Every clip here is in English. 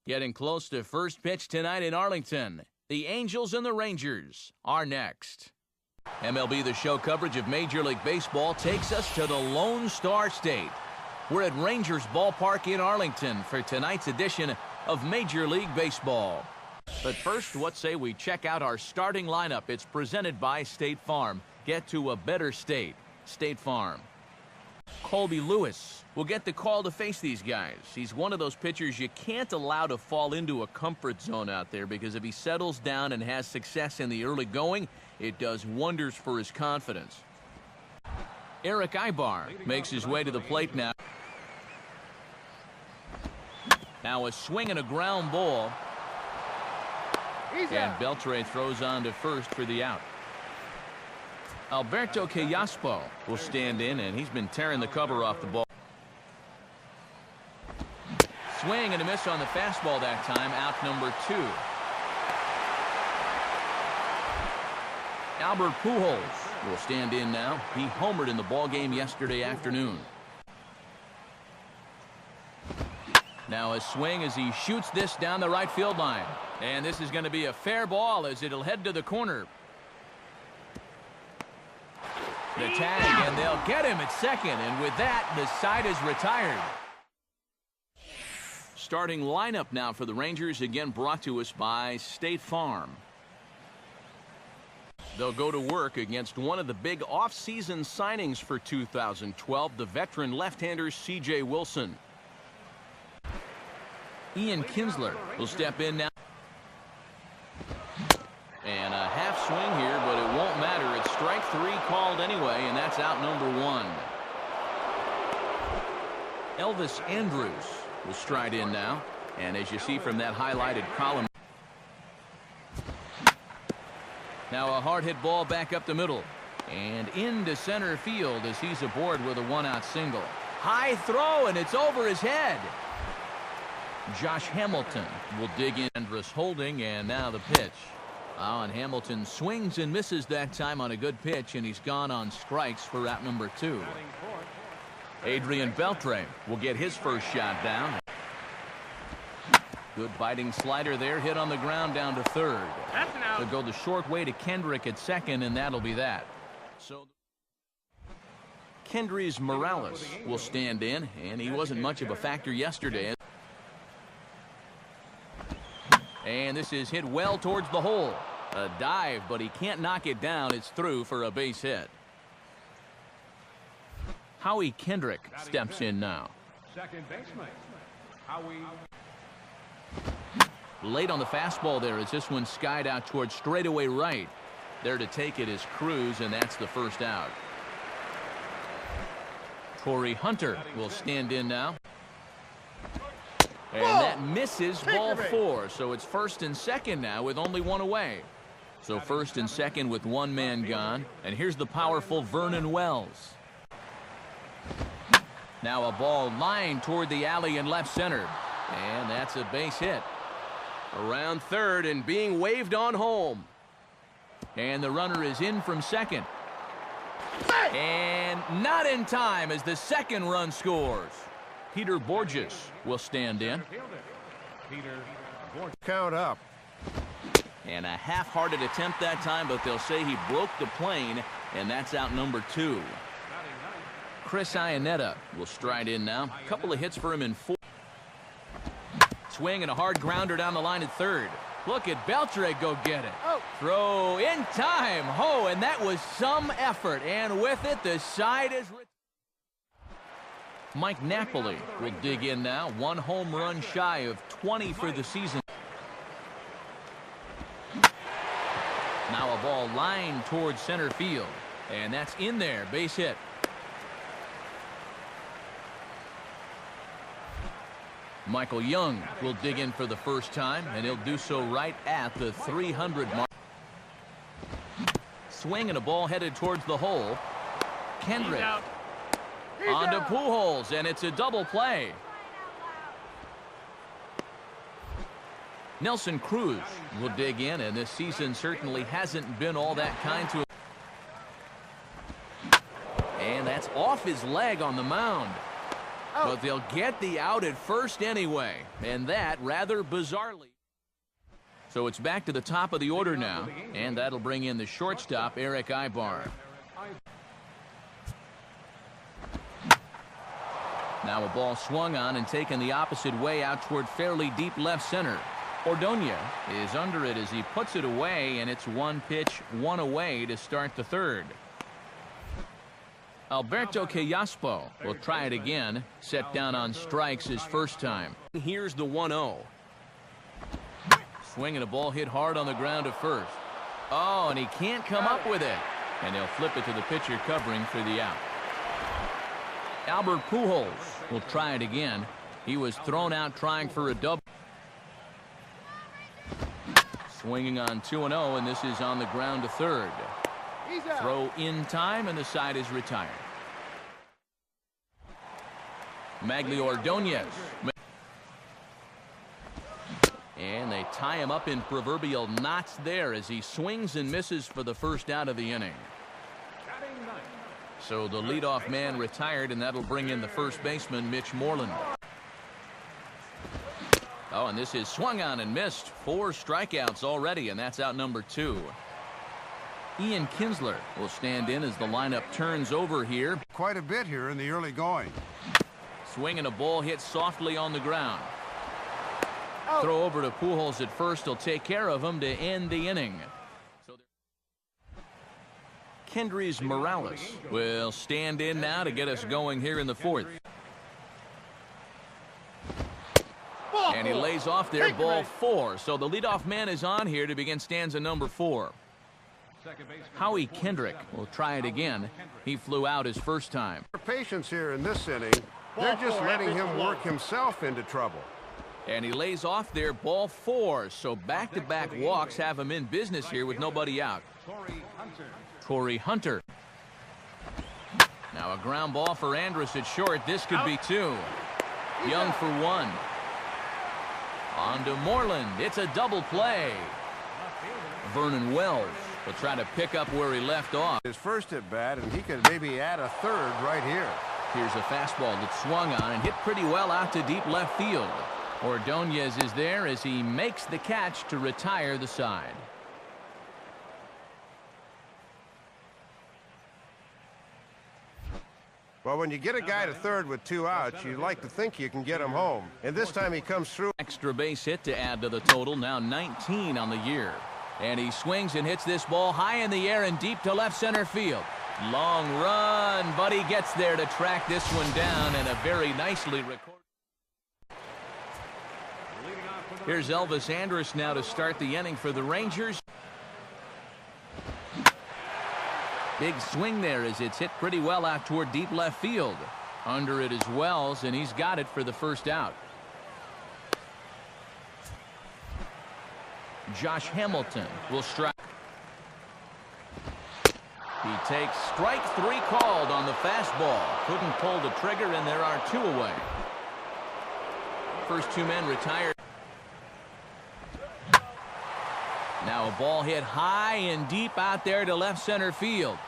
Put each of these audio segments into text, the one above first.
Getting close to first pitch tonight in Arlington. The Angels and the Rangers are next. MLB The Show coverage of Major League Baseball takes us to the Lone Star State. We're at Rangers Ballpark in Arlington for tonight's edition of Major League Baseball. But first, what say we check out our starting lineup? It's presented by State Farm. Get to a better state. State Farm. Colby Lewis will get the call to face these guys. He's one of those pitchers you can't allow to fall into a comfort zone out there, because if he settles down and has success in the early going, it does wonders for his confidence. Eric Ibar makes his way to the plate now. Now a swing and a ground ball. And BELTRE throws on to first for the out. Alberto will stand in, and he's been tearing the cover off the ball. Swing and a miss on the fastball that time, out number 2. Albert Pujols will stand in now. He homered in the ball game yesterday afternoon. Now a swing as he shoots this down the right field line. And this is going to be a fair ball as it'll head to the corner. The tag, and they'll get him at second, and with that, the side is retired. Starting lineup now for the Rangers, again brought to us by State Farm. They'll go to work against one of the big off-season signings for 2012, the veteran left-hander C.J. Wilson. Ian Kinsler will step in now. And a half swing here, but it won't matter. It's strike 3 called anyway, and that's out number 1. Elvis Andrus will stride in now. And as you see from that highlighted column, now a hard hit ball back up the middle. And into center field as he's aboard with a 1-out single. High throw, and it's over his head. Josh Hamilton will dig in. ANDRUS holding, and now the pitch. And Hamilton swings and misses that time on a good pitch, and he's gone on strikes for out number 2. ADRIAN Beltre will get his first shot down. Good biting slider there, hit on the ground down to third. They'll go the short way to KENDRICK at second, and that'll be that. So Kendrys Morales will stand in, and he wasn't much of a factor yesterday. And this is hit well towards the hole. A dive, but he can't knock it down. It's through for a base hit. Howie Kendrick steps in now. Second baseman, Howie. Late on the fastball there as this one skied out towards straightaway right. There to take it is Cruz, and that's the first out. Corey Hunter will stand in now. And that misses ball 4, so it's first and second now with only one away. So first and second with one man gone, and here's the powerful Vernon Wells. Now a ball lined toward the alley in left center, and that's a base hit. Around third and being waved on home. And the runner is in from second. And not in time as the second run scores. Peter BOURJOS will stand in. Count up. And a half-hearted attempt that time, but they'll say he broke the plane, and that's out number 2. Chris IANNETTA will stride in now. A couple of hits for him in 4. Swing and a hard grounder down the line at third. Look at Beltre go get it. Throw in time. And that was some effort, and with it, the side is... Mike Napoli will dig in now. 1 home run shy of 20 for the season. Now a ball lined towards center field, and that's in there. Base hit. Michael Young will dig in for the first time, and he'll do so right at the 300 mark. Swing and a ball headed towards the hole. Kendrick. On to Pujols, and it's a double play. Nelson Cruz will dig in, and this season certainly hasn't been all that kind to him. And that's off his leg on the mound. But they'll get the out at first anyway, and that rather bizarrely. So it's back to the top of the order now, and that'll bring in the shortstop, Eric Ibar. Now a ball swung on and taken the opposite way out toward fairly deep left center. Ordonez is under it as he puts it away, and it's one pitch, one away to start the third. Alberto CALLASPO will try it again, set down on strikes his first time. Here's the 1-0. Swinging a ball hit hard on the ground to first. Oh, and he can't come up with it. And they'll flip it to the pitcher covering for the out. Albert Pujols will try it again. He was thrown out trying for a double. Swinging on 2-0, and this is on the ground to third. Throw in time, and the side is retired. MAGGLIO Ordonez. And they tie him up in proverbial knots there as he swings and misses for the first out of the inning. So the leadoff man retired, and that'll bring in the first baseman, Mitch Moreland. Oh, and this is swung on and missed. 4 strikeouts already, and that's out number 2. Ian KINSLER will stand in as the lineup turns over here. Quite a bit here in the early going. Swinging a ball hit softly on the ground. Throw over to Pujols at first. He'll take care of him to end the inning. So Kendrys Morales will stand in now to get us going here in the fourth. And he lays off there, ball 4. So the leadoff man is on here to begin stanza number 4. Howie Kendrick will try it again. He flew out his first time. Patience here in this inning. They're just letting him work himself into trouble. And he lays off there, ball 4. So back-to-back walks have him in business here with nobody out. Torrey Hunter. Now a ground ball for ANDRUS at short. This could be 2. Young for 1. On to Moreland. It's a double play. Vernon will try to pick up where he left off. His first at bat, and he could maybe add a third right here. Here's a fastball that swung on and hit pretty well out to deep left field. Ordonez is there as he makes the catch to retire the side. Well, when you get a guy to third with 2 outs, you like to think you can get him home. And this time he comes through. Extra base hit to add to the total, now 19 on the year. And he swings and hits this ball high in the air and deep to left center field. Long run, but he gets there to track this one down, and a very nicely recorded. Here's Elvis Andrus now to start the inning for the Rangers. Big swing there as it's hit pretty well out toward deep left field. Under it is Wells, and he's got it for the first out. Josh Hamilton will strike. He takes strike 3 called on the fastball. Couldn't pull the trigger, and there are 2 away. First 2 men retired. Now a ball hit high and deep out there to left center field.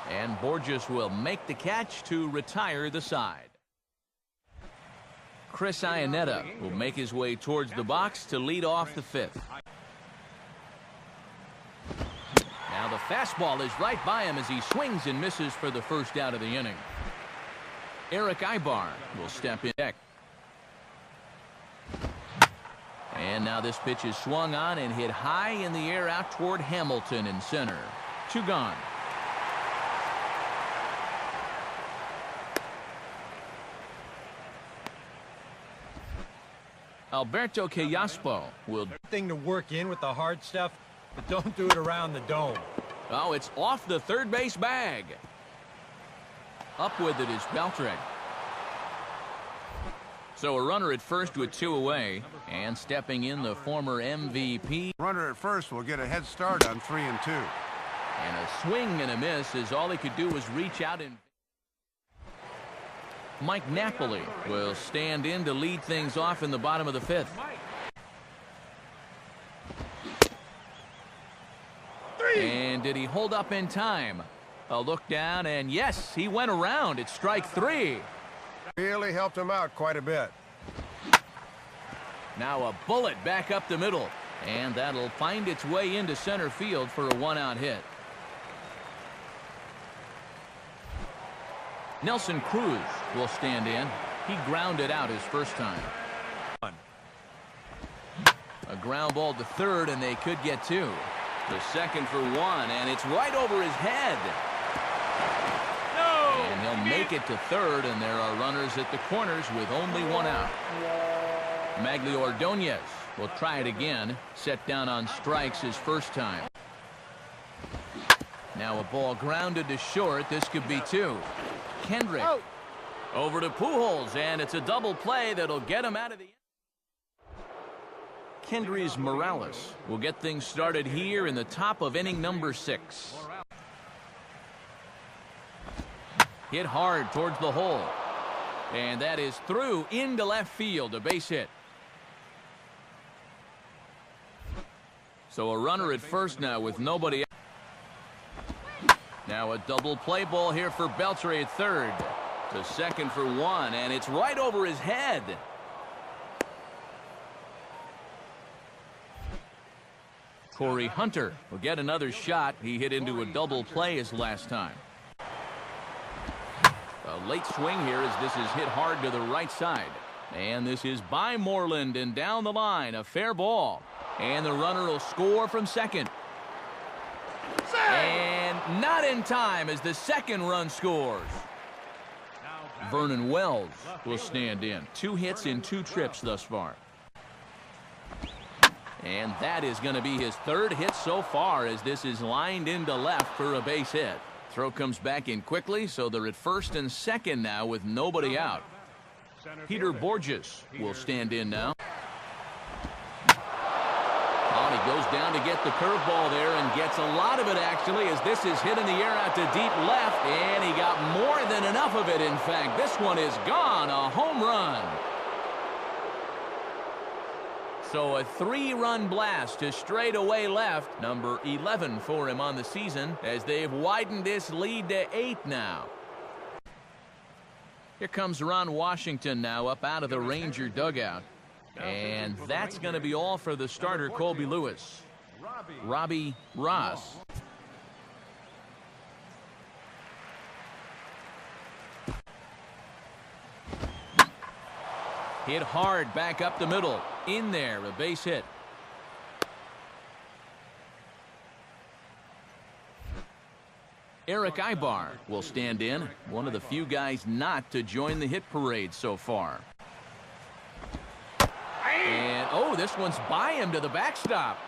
And BOURJOS will make the catch to retire the side. Chris IANNETTA will make his way towards the box to lead off the 5th. Now the fastball is right by him as he swings and misses for the first out of the inning. Eric Ibar will step in. And now this pitch is swung on and hit high in the air out toward Hamilton in center. 2 gone. Alberto CALLASPO will. Thing to work in with the hard stuff, but don't do it around the dome. Oh, it's off the third base bag. Up with it is BELTRE. So a runner at first with 2 away, and stepping in the former MVP. Runner at first will get a head start on 3 and 2. And a swing and a miss as all he could do was reach out and. Mike Napoli will stand in to lead things off in the bottom of the 5th. And did he hold up in time? A look down, and yes, he went around. It's strike 3. Really helped him out quite a bit. Now a bullet back up the middle, and that'll find its way into center field for a one-out hit. Nelson Cruz will stand in. He grounded out his first time. A ground ball to third, and they could get two. The second for one, and it's right over his head. No! And he'll make it to third, and there are runners at the corners with only one out. MAGGLIO Ordonez will try it again. Set down on strikes his first time. Now a ball grounded to short. This could be two. Kendrick over to Pujols, and it's a double play that'll get him out of the... Kendrys Morales will get things started here in the top of inning number 6. Hit hard towards the hole, and that is through into left field, a base hit. So a runner at first now with nobody out. Now a double play ball here for BELTRE at third. To second for one, and it's right over his head. Corey Hunter will get another shot. He hit into a double play his last time. A late swing here as this is hit hard to the right side. And this is by Moreland, and down the line, a fair ball. And the runner will score from second. And not in time as the second run scores. Vernon Wells will stand in. 2 hits in 2 trips thus far. And that is going to be his third hit so far as this is lined into left for a base hit. Throw comes back in quickly, so they're at first and second now with nobody out. Peter BOURJOS will stand in now. Oh, and he goes down to get the curveball there and gets a lot of it actually as this is hit in the air out to deep left, and he got more than enough of it. In fact, this one is gone, a home run. So a 3-run blast to straightaway left, number 11 for him on the season, as they've widened this lead to 8 now. Here comes Ron Washington now up out of the Ranger dugout. And that's going to be all for the starter, Colby Lewis. Robbie Ross. Hit hard back up the middle. In there, a base hit. Eric Ibar will stand in. One of the few guys not to join the hit parade so far. And, oh, this one's by him to the backstop.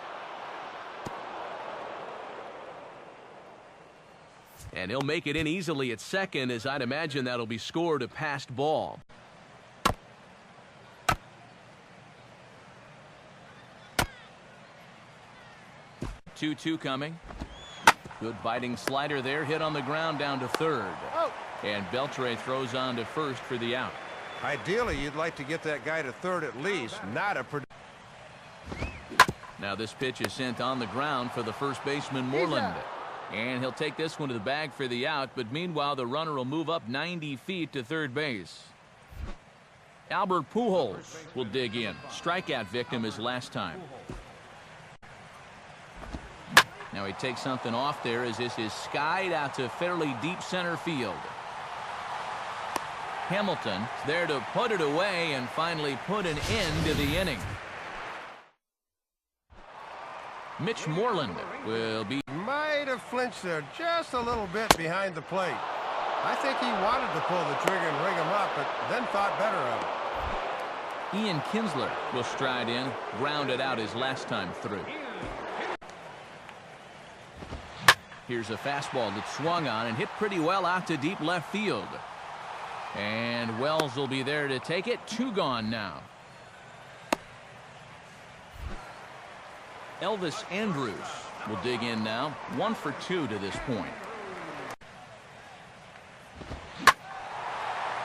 And he'll make it in easily at second, as I'd imagine that'll be scored a passed ball. Two coming. Good biting slider there, hit on the ground down to third. And BELTRE throws on to first for the out. Ideally, you'd like to get that guy to third at least, not a... Now this pitch is sent on the ground for the first baseman, Moreland. And he'll take this one to the bag for the out, but meanwhile the runner will move up 90 feet to third base. Albert Pujols will dig in. Strikeout victim his last time. Now he takes something off there as this is skied out to fairly deep center field. Hamilton is there to put it away and finally put an end to the inning. Mitch Moreland will be... Might have flinched there just a little bit behind the plate. I think he wanted to pull the trigger and ring him up, but then thought better of it. Ian Kinsler will stride in, grounded out his last time through. Here's a fastball that swung on and hit pretty well out to deep left field. And Wells will be there to take it. 2 gone now. ELVIS ANDRUS will dig in now. 1 for 2 to this point.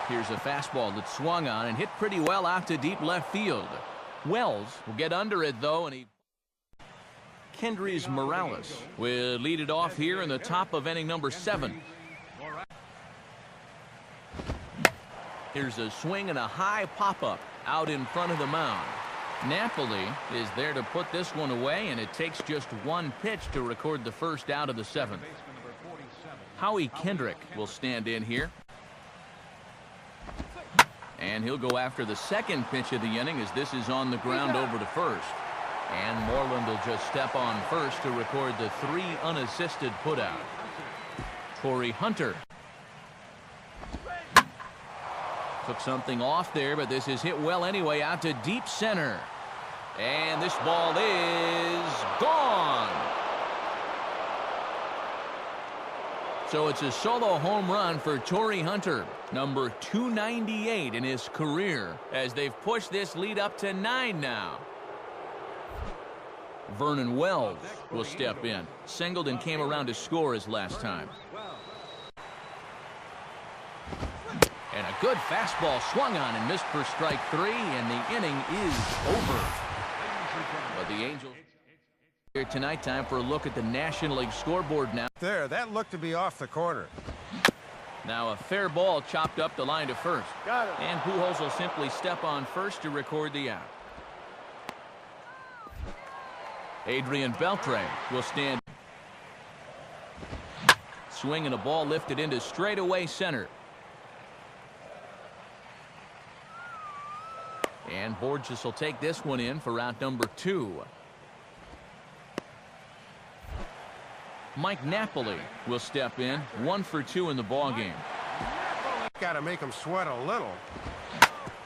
Here's a fastball that swung on and hit pretty well out to deep left field. Wells will get under it though, and he... Kendrys Morales will lead it off here in the top of inning number 7. Here's a swing and a high pop-up out in front of the mound. Napoli is there to put this one away, and it takes just one pitch to record the first out of the 7th. Howie Kendrick will stand in here. And he'll go after the second pitch of the inning as this is on the ground over to first. And Moreland will just step on first to record the 3 unassisted putout. Torrey Hunter took something off there, but this is hit well anyway out to deep center. And this ball is gone. So it's a solo home run for Torrey Hunter, number 298 in his career, as they've pushed this lead up to 9 now. Vernon Wells will step in. Singleton came around to score his last time. And a good fastball swung on and missed for strike 3, and the inning is over. But the Angels here tonight. Time for a look at the National League scoreboard now. There, that looked to be off the corner. Now a fair ball chopped up the line to first. Got it. And Pujols will simply step on first to record the out. Adrian Beltre will stand. Swing and a ball lifted into straightaway center. And BOURJOS will take this one in for out number 2. Mike Napoli will step in, 1 for 2 in the ballgame. Got to make him sweat a little.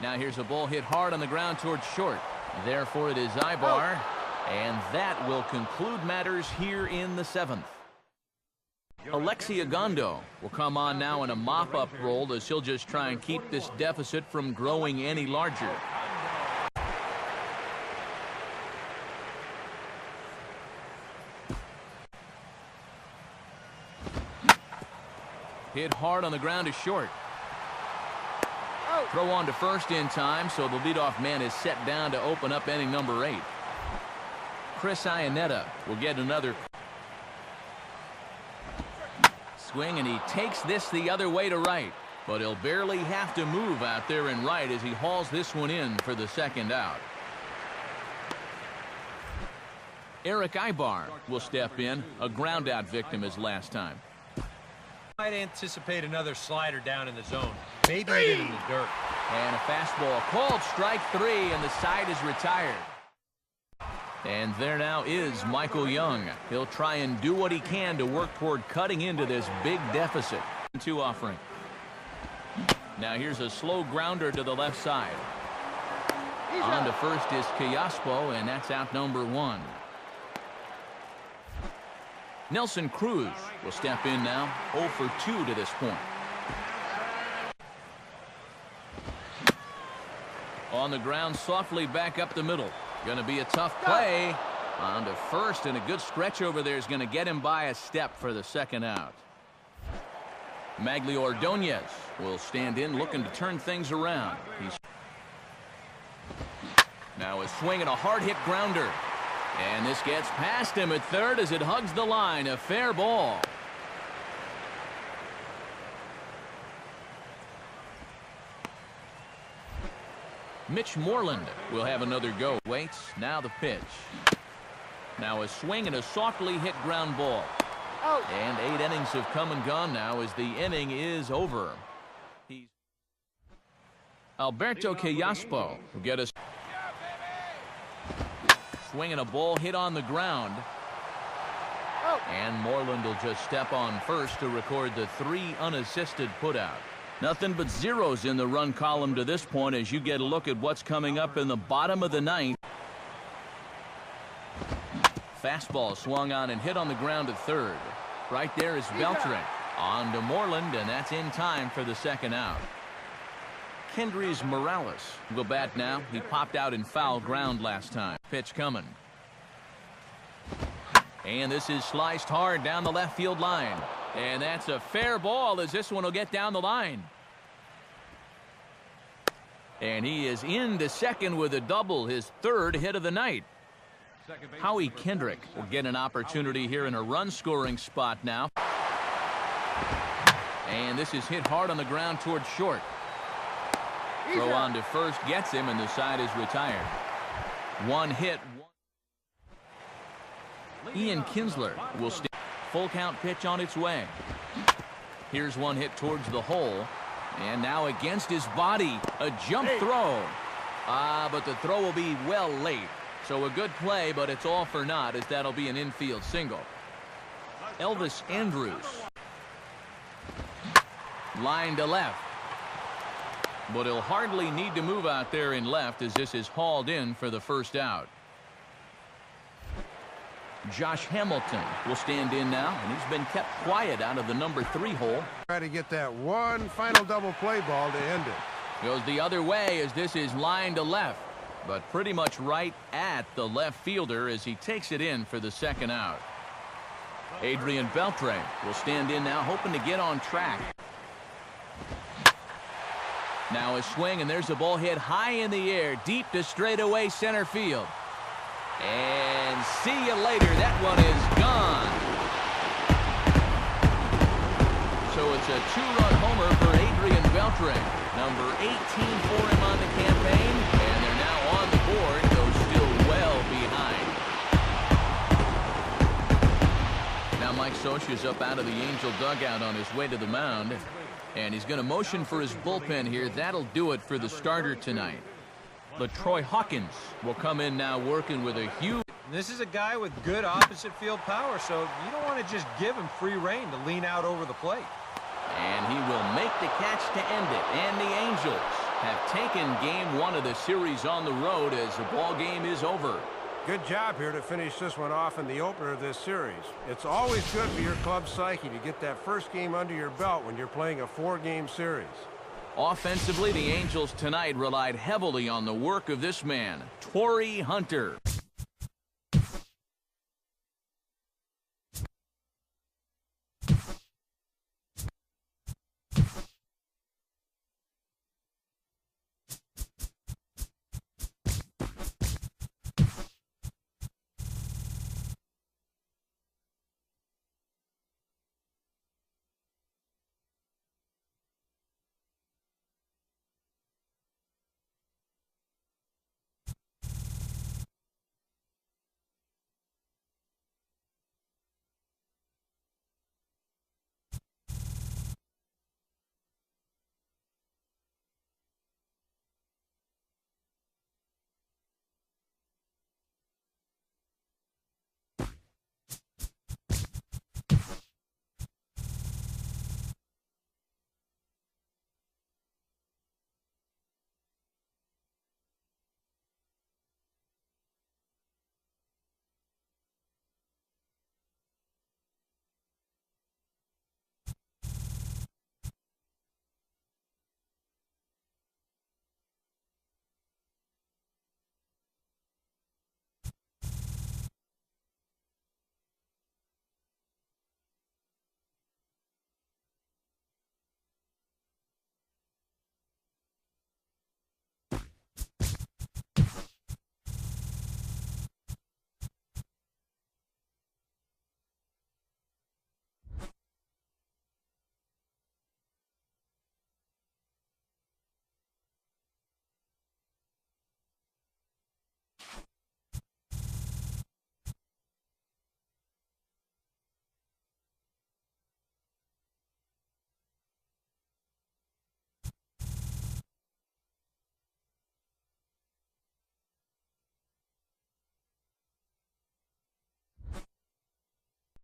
Now here's a ball hit hard on the ground towards short. Therefore it is Ibar, and that will conclude matters here in the 7th. Alexi Agondo will come on now in a mop-up role as he'll just try and keep this deficit from growing any larger. Hit hard on the ground to short. Throw on to first in time, so the leadoff man is set down to open up inning number 8. Chris IANNETTA will get another swing, and he takes this the other way to right, but he'll barely have to move out there in right as he hauls this one in for the second out. Eric Ibar will step in, a ground out victim his last time. Might anticipate another slider down in the zone, maybe even in the dirt. And a fastball called strike 3, and the side is retired. And there now is Michael Young. He'll try and do what he can to work toward cutting into this big deficit. 2 offering. Now here's a slow grounder to the left side. On to first is CALLASPO, and that's out number 1. Nelson Cruz will step in now, 0 for 2 to this point. On the ground, softly back up the middle. Going to be a tough play. On to first, and a good stretch over there is going to get him by a step for the second out. MAGGLIO Ordonez will stand in, looking to turn things around. He's now a swing and a hard-hit grounder. And this gets past him at third as it hugs the line. A fair ball. Mitch Moreland will have another go. Waits, now the pitch. Now a swing and a softly hit ground ball. And 8 innings have come and gone now as the inning is over. Alberto Callaspo will get us. Swinging a ball hit on the ground. And Moreland will just step on first to record the 3 unassisted putout. Nothing but zeros in the run column to this point as you get a look at what's coming up in the bottom of the 9th. Fastball swung on and hit on the ground at third. Right there is BELTRE. On to Moreland, and that's in time for the second out. Kendrys Morales will bat now. He popped out in foul ground last time. Pitch coming. And this is sliced hard down the left field line. And that's a fair ball as this one will get down the line. And he is into second with a double, his 3rd hit of the night. Howie Kendrick will get an opportunity here in a run-scoring spot now. And this is hit hard on the ground towards short. Throw on to first gets him, and the side is retired. One hit. Ian Kinsler will stay. Full count pitch on its way. Here's one hit towards the hole. And now against his body, a jump throw. But the throw will be well late. So a good play, but it's all for naught, as that'll be an infield single. ELVIS ANDRUS. Line to left. But he'll hardly need to move out there in left, as this is hauled in for the first out. Josh Hamilton will stand in now, and he's been kept quiet out of the number 3 hole. Try to get that one final double play ball to end it. Goes the other way, as this is line to left, but pretty much right at the left fielder as he takes it in for the second out. Adrian BELTRE will stand in now, hoping to get on track. Now a swing, and there's a ball hit high in the air, deep to straightaway center field. And see you later. That one is gone. So it's a 2-run homer for Adrian BELTRE. Number 18 for him on the campaign. And they're now on the board, though still well behind. Now Mike Scioscia's up out of the Angel dugout on his way to the mound. And he's going to motion for his bullpen here. That'll do it for the starter tonight. LaTroy Hawkins will come in now, working with a huge... This is a guy with good opposite field power, so you don't want to just give him free rein to lean out over the plate. And he will make the catch to end it. And the Angels have taken game 1 of the series on the road as the ball game is over. Good job here to finish this one off in the opener of this series. It's always good for your club's psyche to get that first game under your belt when you're playing a 4-game series. Offensively, the Angels tonight relied heavily on the work of this man, Torrey Hunter.